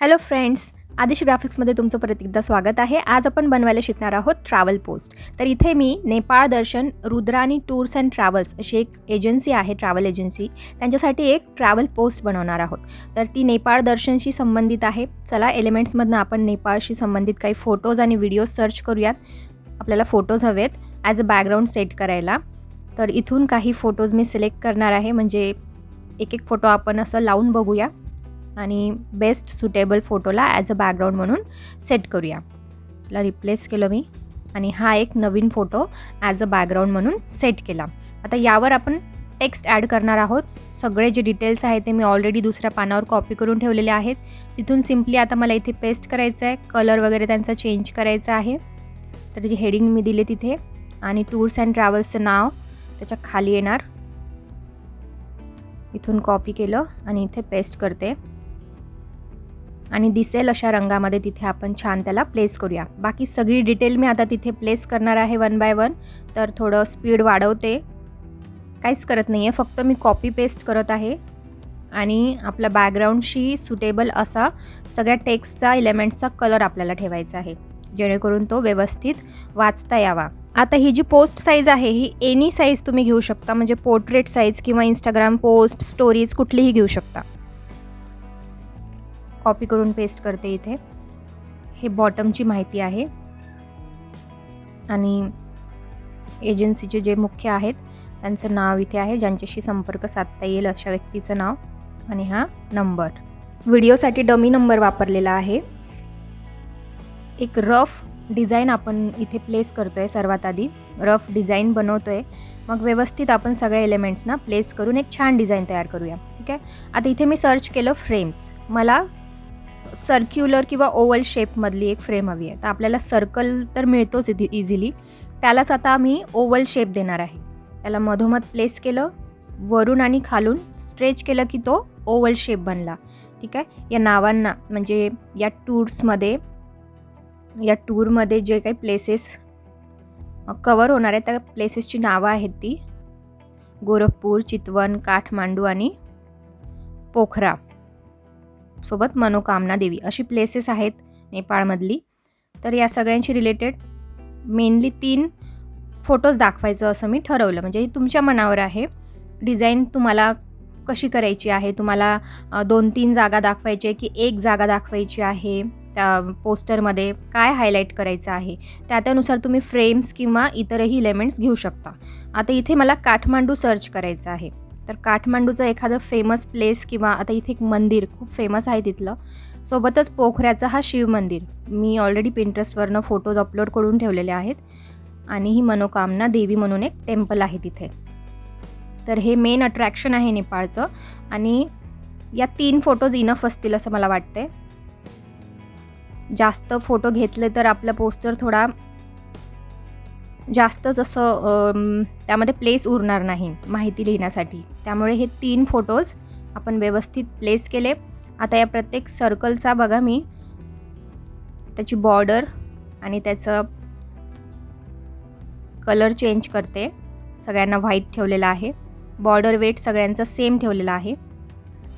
Hello friends, आदिश ग्राफिक्समध्ये तुमचं परत एकदा स्वागत आहे. आज आपण बनवायला शिकणार आहोत ट्रॅव्हल पोस्ट. तर इथे मी नेपाळ दर्शन रुद्राणी टूर्स अँड ट्रॅव्हल्स अशी एक एजन्सी आहे, ट्रॅव्हल एजन्सी, त्यांच्यासाठी एक ट्रॅव्हल पोस्ट बनवणार आहोत. तर ती नेपाळ दर्शनशी संबंधित आहे. चला एलिमेंट्समधनं आपण नेपाळशी संबंधित काही फोटोज आणि व्हिडिओज सर्च करूयात. आपल्याला फोटोज हवेत ॲज अ बॅकग्राऊंड सेट करायला. तर इथून काही फोटोज मी सिलेक्ट करणार आहे, म्हणजे एक एक फोटो आपण असं लावून बघूया आणि बेस्ट सुटेबल फोटोला ॲज अ बॅकग्राऊंड म्हणून सेट करूया. त्याला रिप्लेस केलं मी आणि हा एक नवीन फोटो ॲज अ बॅकग्राऊंड म्हणून सेट केला. आता यावर आपण टेक्स्ट ॲड करणार आहोत. सगळे जे डिटेल्स आहेत ते मी ऑलरेडी दुसऱ्या पानावर कॉपी करून ठेवलेले आहेत. तिथून सिम्पली आता मला इथे पेस्ट करायचं आहे. कलर वगैरे त्यांचा चेंज करायचा आहे. तर जी हेडिंग मी दिले तिथे आणि टूर्स अँड ट्रॅव्हल्सचं नाव त्याच्या खाली येणार. इथून कॉपी केलं आणि इथे पेस्ट करते आणि दिसेल अशा रंगामध्ये तिथे आपण छान त्याला प्लेस करूया. बाकी सगळी डिटेल मी आता तिथे प्लेस करणार आहे वन बाय वन. तर थोडं स्पीड वाढवते. काहीच करत नाही आहे, फक्त मी कॉपी पेस्ट करत आहे आणि आपला बॅकग्राऊंडशी सुटेबल असा सगळ्या टेक्स्टचा एलिमेंट्सचा कलर आपल्याला ठेवायचा आहे, जेणेकरून तो व्यवस्थित वाचता यावा. आता ही जी पोस्ट साईज आहे ही एनी साईज तुम्ही घेऊ शकता, म्हणजे पोर्ट्रेट साईज किंवा इंस्टाग्राम पोस्ट स्टोरीज कुठलीही घेऊ शकता. कॉपी करून पेस्ट करते इथे. हे बॉटमची माहिती आहे आणि एजन्सीचे जे मुख्य आहेत त्यांचं नाव इथे आहे, ज्यांच्याशी संपर्क साधता येईल अशा व्यक्तीचं नाव आणि हा नंबर. व्हिडिओसाठी डमी नंबर वापरलेला आहे. एक रफ डिझाईन आपण इथे प्लेस करतो आहे. सर्वात आधी रफ डिझाईन बनवतो आहे, मग व्यवस्थित आपण सगळ्या एलिमेंट्सना प्लेस करून एक छान डिझाईन तयार करूया. ठीक आहे. आता इथे मी सर्च केलं फ्रेम्स. मला सर्क्युलर किंवा ओवल शेपमधली एक फ्रेम हवी आहे. तर आपल्याला सर्कल तर मिळतोच इझिली, त्यालाच आता मी ओवल शेप देणार आहे. त्याला मधोमध प्लेस केलं, वरून आणि खालून स्ट्रेच केलं की तो ओवल शेप बनला. ठीक आहे. या नावांना म्हणजे या टूरमध्ये जे काही प्लेसेस कवर होणार आहेत त्या प्लेसेसची नावं आहेत ती गोरखपूर, चितवन, काठमांडू आणि पोखरा सोबत मनोकामना देवी अशी प्लेसेस आहेत नेपाळमधली. तर या सगळ्यांशी रिलेटेड मेनली 3 फोटोज दाखवायचं असं मी ठरवलं. म्हणजे तुमच्या मनावर आहे, डिझाईन तुम्हाला कशी करायची आहे. तुम्हाला 2-3 जागा दाखवायची आहे की एक जागा दाखवायची आहे. त्या पोस्टरमध्ये काय हायलाईट करायचं आहे त्यानुसार तुम्ही फ्रेम्स किंवा इतरही एलिमेंट्स घेऊ शकता. आता इथे मला काठमांडू सर्च करायचं आहे. तर काठमांडूचं एखादं फेमस प्लेस किंवा आता इथे एक मंदिर खूप फेमस आहे तिथलं, सोबतच पोखऱ्याचा हा शिव मंदिर मी ऑलरेडी पिंटरेस्टवरनं फोटोज अपलोड करून ठेवलेले आहेत आणि ही मनोकामना देवी म्हणून एक टेम्पल आहे तिथे. तर हे मेन अट्रॅक्शन आहे नेपाळचं आणि या 3 फोटोज इनफ असतील असं मला वाटते. जास्त फोटो घेतले तर आपला पोस्टर थोडा जास्तच असं त्यामध्ये प्लेस उरणार नाही माहिती लिहिण्यासाठी. त्यामुळे हे 3 फोटोज आपण व्यवस्थित प्लेस केले. आता या प्रत्येक सर्कलचा बघा मी त्याची बॉर्डर आणि त्याचं कलर चेंज करते. सगळ्यांना व्हाईट ठेवलेला आहे. बॉर्डर वेट सगळ्यांचा सेम ठेवलेला आहे.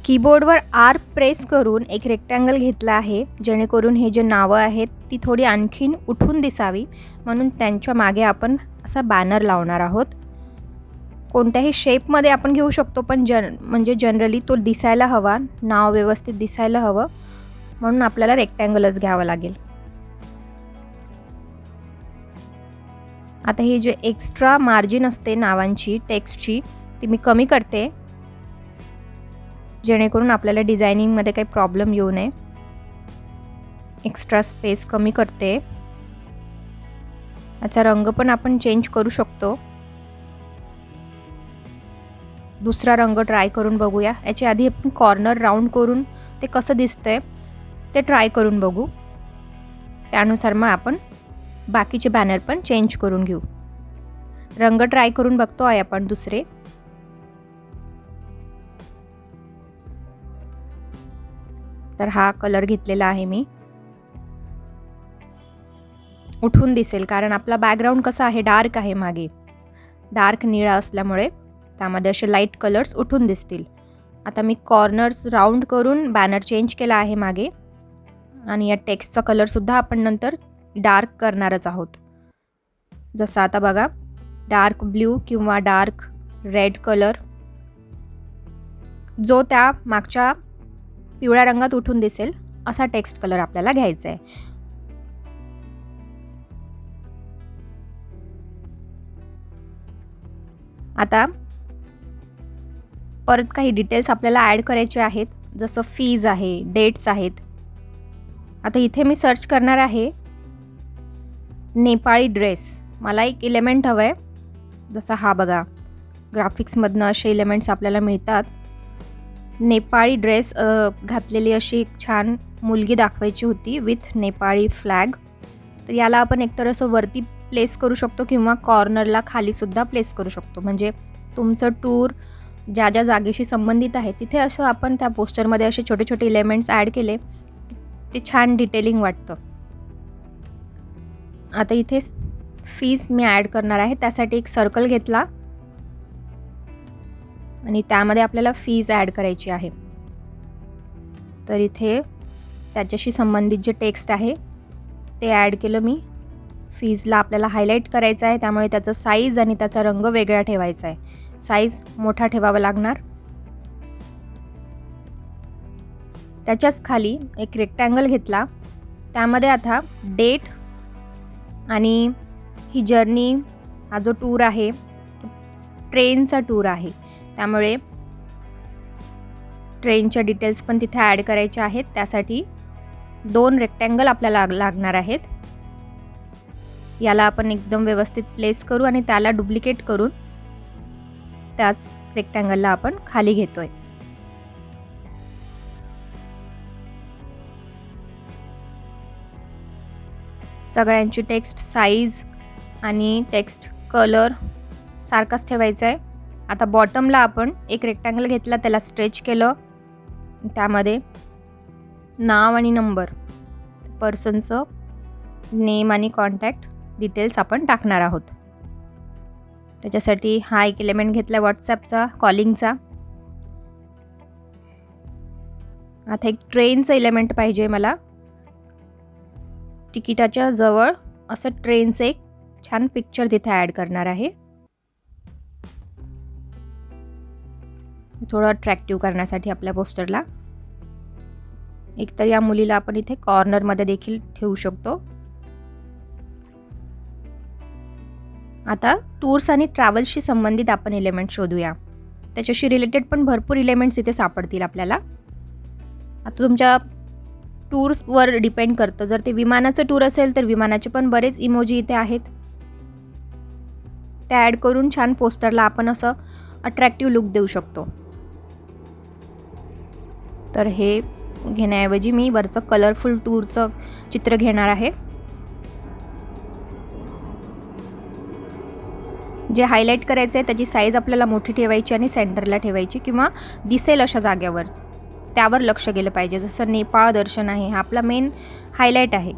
कीबोर्डवर R प्रेस करून एक रेक्टँगल घेतला आहे, जेणेकरून हे जे नावं आहेत ती थोडी आणखीन उठून दिसावी म्हणून त्यांच्या मागे आपण असा बॅनर लावणार आहोत. कोणत्याही शेपमध्ये आपण घेऊ शकतो, पण म्हणजे जनरली तो दिसायला हवा, नाव व्यवस्थित दिसायला हवं म्हणून आपल्याला रेक्टँगलच घ्यावं लागेल. आता ही जे एक्स्ट्रा मार्जिन असते नावांची, टेक्स्टची, ती मी कमी करते, जेणेकरून आपल्याला डिझायनिंगमध्ये काही प्रॉब्लेम येऊ नये. एक्स्ट्रा स्पेस कमी करते. याचा रंग पण आपण चेंज करू शकतो. दुसरा रंग ट्राय करून बघूया. याच्या आधी आपण कॉर्नर राऊंड करून ते कसं दिसतंय ते ट्राय करून बघू. त्यानुसार मग आपण बाकीचे बॅनर पण चेंज करून घेऊ. रंग ट्राय करून बघतो आहे आपण दुसरे. तर हा कलर घेतलेला आहे मी. उठून दिसेल कारण आपला बॅकग्राऊंड कसा आहे, डार्क आहे, मागे डार्क निळा असल्यामुळे त्यामध्ये असे लाईट कलर्स उठून दिसतील. आता मी कॉर्नर्स राऊंड करून बॅनर चेंज केला आहे मागे. आणि या टेक्स्टचा कलरसुद्धा आपण नंतर डार्क करणारच आहोत. जसं आता बघा, डार्क ब्ल्यू किंवा डार्क रेड कलर जो त्या मागच्या पिवळ्या रंगात उठून दिसेल असा टेक्स्ट कलर आपल्याला घ्यायचा आहे. आता परत काही डिटेल्स आपल्याला ॲड करायचे आहेत, जसं फीज आहे, डेट्स आहेत. आता इथे मी सर्च करणार आहे नेपाळी ड्रेस. मला एक इलेमेंट हवं आहे, जसा हा बघा, ग्राफिक्समधनं असे इलेमेंट्स आपल्याला मिळतात. नेपाळी ड्रेस घातलेली अशी एक छान मुलगी दाखवायची होती विथ नेपाळी फ्लॅग. तर याला आपण एकतर असं वरती प्लेस करू शकतो किंवा कॉर्नरला खालीसुद्धा प्लेस करू शकतो. म्हणजे तुमचं टूर ज्या ज्या जागेशी संबंधित आहे तिथे असं आपण त्या पोस्टरमध्ये असे छोटे छोटे इलेमेंट्स ॲड केले ते छान डिटेलिंग वाटतं. आता इथे फीज मी ॲड करणार आहे, त्यासाठी एक सर्कल घेतला आणि त्यामध्ये आपल्याला फीज ॲड करायची आहे. तर इथे त्याच्याशी संबंधित जे टेक्स्ट आहे ते ॲड केलं मी. फीजला आपल्याला हायलाईट करायचं आहे, त्यामुळे त्याचं साईज आणि त्याचा रंग वेगळा ठेवायचा आहे. साईज मोठा ठेवावा लागणार. त्याच्याच खाली एक रेक्टँगल घेतला, त्यामध्ये आता डेट आणि ही जर्नी, हा जो टूर आहे ट्रेनचा टूर आहे, त्यामुळे ट्रेनच्या डिटेल्स पण तिथे ॲड करायच्या आहेत. त्यासाठी 2 रेक्टँगल आपल्याला लागणार आहेत. याला आपण एकदम व्यवस्थित प्लेस करू आणि त्याला डुप्लिकेट करून त्याच रेक्टँगलला आपण खाली घेतोय. सगळ्यांची टेक्स्ट साईज आणि टेक्स्ट कलर सारखाच ठेवायचा आहे. आता बॉटमला आपण एक रेक्टँगल घेतला, त्याला स्ट्रेच केलं, त्यामध्ये नाव आणि नंबर, पर्सनचं नेम आणि कॉन्टॅक्ट डिटेल्स आपण टाकणार आहोत. त्याच्यासाठी हा एक एलिमेंट घेतला व्हॉट्सॲपचा, कॉलिंगचा. आता एक ट्रेनचं एलिमेंट पाहिजे मला. तिकिटाच्या जवळ असं ट्रेनचं एक छान पिक्चर तिथे ॲड करणार आहे, थोडं अट्रॅक्टिव्ह करण्यासाठी आपल्या पोस्टरला. एकतर या मुलीला आपण इथे कॉर्नरमध्ये देखील ठेवू शकतो. आता टूर्स आणि ट्रॅव्हल्सशी संबंधित आपण एलिमेंट शोधूया. त्याच्याशी रिलेटेड पण भरपूर एलिमेंट्स इथे सापडतील आपल्याला. आता तुमच्या टूर्सवर डिपेंड करतं. जर ते विमानाचं टूर असेल तर विमानाचे पण बरेच इमोजी इथे आहेत. ते ॲड करून छान पोस्टरला आपण असं अट्रॅक्टिव्ह लुक देऊ शकतो. तर हे घेण्याऐवजी मी वरचं कलरफुल टूरचं चित्र घेणार आहे. जे हायलाईट करायचं आहे त्याची साईज आपल्याला मोठी ठेवायची आणि सेंटरला ठेवायची किंवा दिसेल अशा जागेवर, त्यावर लक्ष गेलं पाहिजे. जसं नेपाळ दर्शन आहे, हा आपला मेन हायलाईट आहे.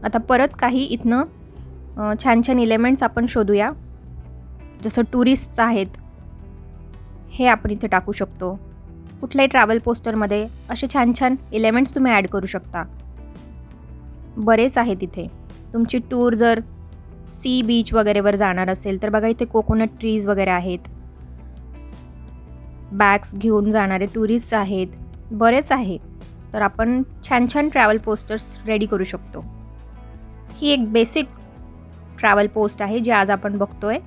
आता परत काही इथनं छान छान इलेमेंट्स आपण शोधूया. जसं टुरिस्ट्स आहेत, हे आपण इथे टाकू शकतो. कुठल्याही ट्रॅव्हल पोस्टरमध्ये असे छान छान इलेमेंट्स तुम्ही ॲड करू शकता. बरेच आहेत इथे. तुमची टूर जर सी बीच वगैरेवर जाणार असेल तर बघा इथे कोकोनट ट्रीज वगैरे आहेत. बॅग्स घेऊन जाणारे टुरिस्ट आहेत, बरेच आहे. तर आपण छान छान ट्रॅव्हल पोस्टर्स रेडी करू शकतो. ही एक बेसिक ट्रॅव्हल पोस्ट आहे जी आज आपण बघतोय.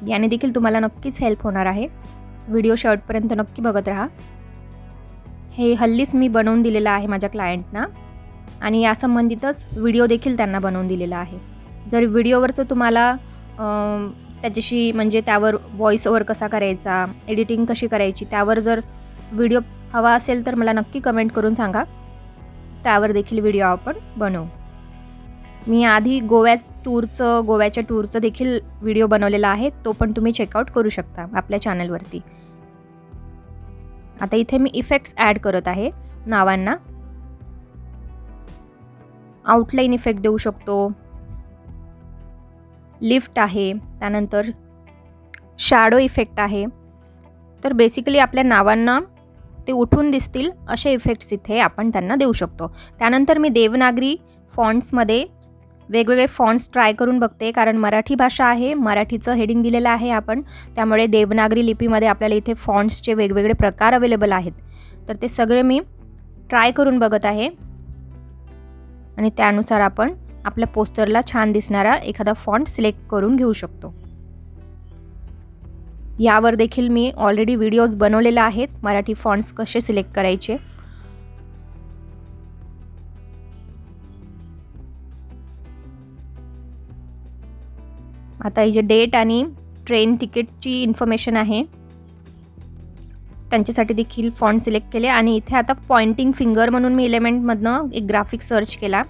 याने देखील तुम्हाला नक्कीच हेल्प होणार आहे. व्हिडिओ शेवटपर्यंत नक्की बघत राहा. हे हल्लीच मी बनवून दिलेलं आहे माझ्या क्लायंटना आणि यासंबंधितच व्हिडिओ देखील त्यांना बनवून दिलेला आहे. जर व्हिडिओवरचं तुम्हाला त्याच्याशी म्हणजे त्यावर व्हॉइस ओव्हर कसा करायचा, एडिटिंग कशी करायची, त्यावर जर व्हिडिओ हवा असेल तर मला नक्की कमेंट करून सांगा. त्यावर देखील व्हिडिओ आपण बनवू. मी आधी गोव्याच्या टूरचं देखील व्हिडिओ बनवलेला आहे, तो पण तुम्ही चेकआउट करू शकता आपल्या चॅनलवरती. आता इथे मी इफेक्ट्स ॲड करत आहे नावांना. आउटलाईन इफेक्ट देऊ शकतो, लिफ्ट आहे, त्यानंतर शॅडो इफेक्ट आहे. तर बेसिकली आपल्या नावांना ते उठून दिसतील असे इफेक्ट्स इथे आपण त्यांना देऊ शकतो. त्यानंतर मी देवनागरी फॉन्ट्समध्ये वेगवेगळे फॉन्ट्स ट्राय करून बघते, कारण मराठी भाषा आहे, मराठीचं हेडिंग दिलेलं आहे आपण, त्यामुळे देवनागरी लिपीमध्ये आपल्याला इथे फॉन्ट्सचे वेगवेगळे प्रकार अवेलेबल आहेत. तर ते सगळे मी ट्राय करून बघत आहे आणि त्यानुसार आपण आपल्या पोस्टरला छान दिसणारा एखादा फॉन्ट सिलेक्ट करून घेऊ शकतो. यावर देखील मी ऑलरेडी व्हिडिओज बनवलेले आहेत, मराठी फॉन्ट्स कसे सिलेक्ट करायचे. आता ही जे डेट आणि ट्रेन तिकीटची इन्फॉर्मेशन आहे त्यांच्यासाठी देखील फॉन्ट सिलेक्ट केले आणि इथे आता पॉइंटिंग फिंगर म्हणून मी एलिमेंटमधनं एक ग्राफिक सर्च केला.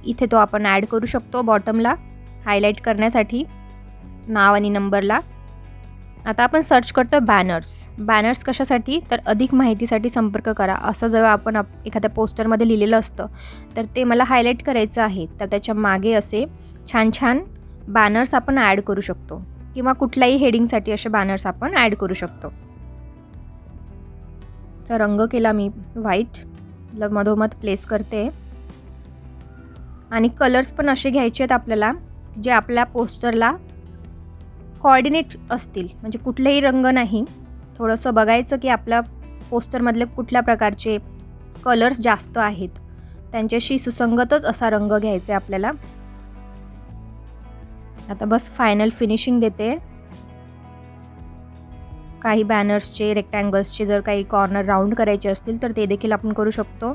इथे तो आपण ॲड करू शकतो बॉटमला हायलाईट करण्यासाठी नाव आणि नंबरला. आता आपण सर्च करतो बॅनर्स कशासाठी, तर अधिक माहितीसाठी संपर्क करा असं जेव्हा आपण एखाद्या पोस्टरमध्ये लिहिलेलं असतं तर ते मला हायलाईट करायचं आहे, तर त्याच्या मागे असे छान छान बॅनर्स आपण ॲड करू शकतो किंवा कुठल्याही हेडिंगसाठी असे बॅनर्स आपण ॲड करू शकतो. चा रंग केला मी व्हाईट, मधोमध प्लेस करते आणि कलर्स पण असे घ्यायचे आहेत आपल्याला जे आपल्या पोस्टरला कोऑर्डिनेट असतील, म्हणजे कुठलेही रंग नाही. थोडंसं बघायचं की आपल्या पोस्टरमधले कुठल्या प्रकारचे कलर्स जास्त आहेत, त्यांच्याशी सुसंगतच असा रंग घ्यायचा आहे आपल्याला. आता बस फायनल फिनिशिंग देते. काही बॅनर्सचे रेक्टँगल्सचे जर काही कॉर्नर राऊंड करायचे असतील तर ते देखील आपण करू शकतो.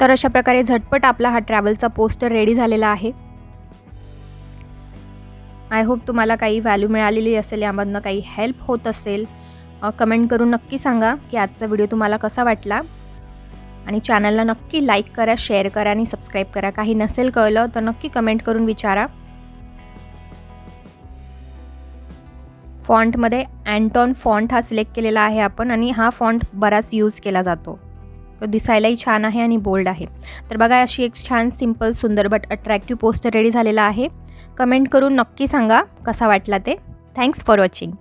तर अशा प्रकारे झटपट आपला हा ट्रॅव्हलचा पोस्टर रेडी झालेला आहे. आय होप तुम्हाला काही व्हॅल्यू मिळालेली असेल, यामधनं काही हेल्प होत असेल. कमेंट करून नक्की सांगा की आजचा व्हिडिओ तुम्हाला कसा वाटला आणि चॅनलला नक्की लाईक करा, शेअर करा आणि सबस्क्राईब करा. काही नसेल कळलं तर नक्की कमेंट करून विचारा. फॉन्टमध्ये अँटॉन फॉन्ट हा सिलेक्ट केलेला आहे आपण आणि हा फॉन्ट बराच यूज केला जातो. तो दिसायलाही छान आहे आणि बोल्ड आहे. तर बघा अशी एक छान सिंपल सुंदर बट अट्रॅक्टिव्ह पोस्टर रेडी झालेला आहे. कमेंट करून नक्की सांगा कसा वाटला ते. Thanks for watching.